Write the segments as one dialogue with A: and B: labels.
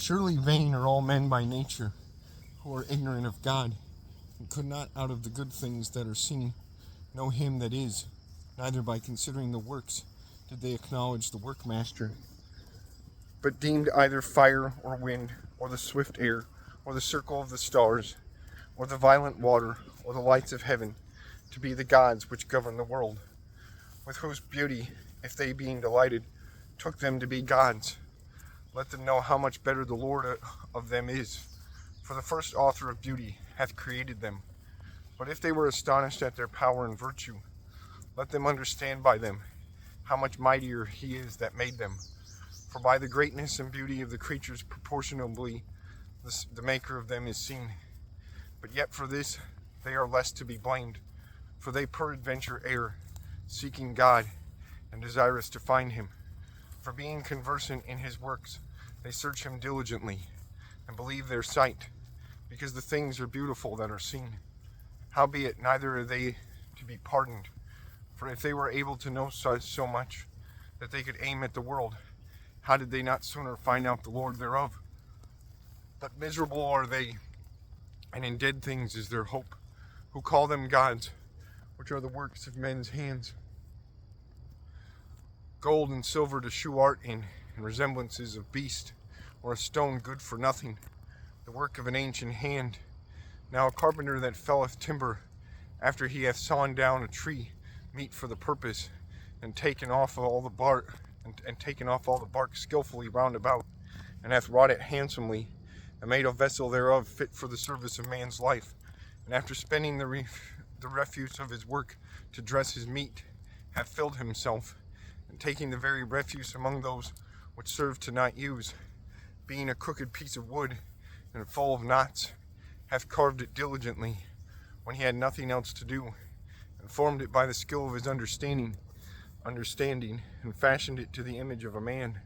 A: Surely vain are all men by nature, who are ignorant of God, and could not out of the good things that are seen know him that is, neither by considering the works did they acknowledge the workmaster, but deemed either fire or wind, or the swift air, or the circle of the stars, or the violent water, or the lights of heaven, to be the gods which govern the world, with whose beauty, if they being delighted, took them to be gods. Let them know how much better the Lord of them is, for the first author of beauty hath created them. But if they were astonished at their power and virtue, let them understand by them how much mightier he is that made them. For by the greatness and beauty of the creatures proportionably the maker of them is seen. But yet for this they are less to be blamed, for they peradventure err, seeking God, and desirous to find him. For being conversant in his works, they search him diligently, and believe their sight, because the things are beautiful that are seen. Howbeit neither are they to be pardoned, for if they were able to know so much that they could aim at the world, how did they not sooner find out the Lord thereof? But miserable are they, and in dead things is their hope, who call them gods, which are the works of men's hands. Gold and silver to shew art in, and resemblances of beast, or a stone good for nothing, the work of an ancient hand. Now a carpenter that felleth timber, after he hath sawn down a tree, meet for the purpose, and taken off all the bark, skillfully round about, and hath wrought it handsomely, and made a vessel thereof fit for the service of man's life, and after spending the refuse of his work to dress his meat, hath filled himself, and taking the very refuse among those which serve to not use, being a crooked piece of wood, and full of knots, hath carved it diligently, when he had nothing else to do, and formed it by the skill of his understanding, and fashioned it to the image of a man,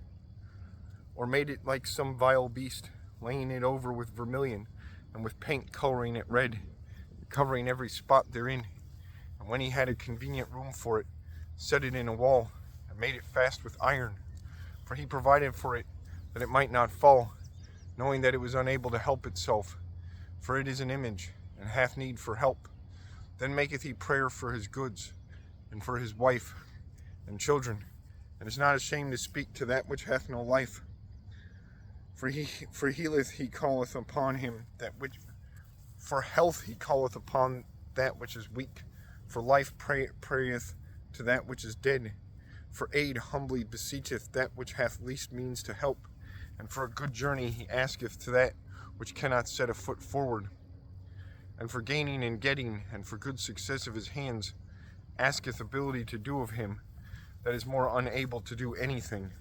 A: or made it like some vile beast, laying it over with vermilion, and with paint coloring it red, covering every spot therein, and when he had a convenient room for it, set it in a wall, and made it fast with iron, for he provided for it that it might not fall, knowing that it was unable to help itself, for it is an image, and hath need for help. Then maketh he prayer for his goods, and for his wife and children, and is not ashamed to speak to that which hath no life. For health he calleth upon that which is weak. For life prayeth to that which is dead. For aid humbly beseecheth that which hath least means to help. And for a good journey he asketh to that which cannot set a foot forward. And for gaining and getting, and for good success of his hands, asketh ability to do of him that is more unable to do anything.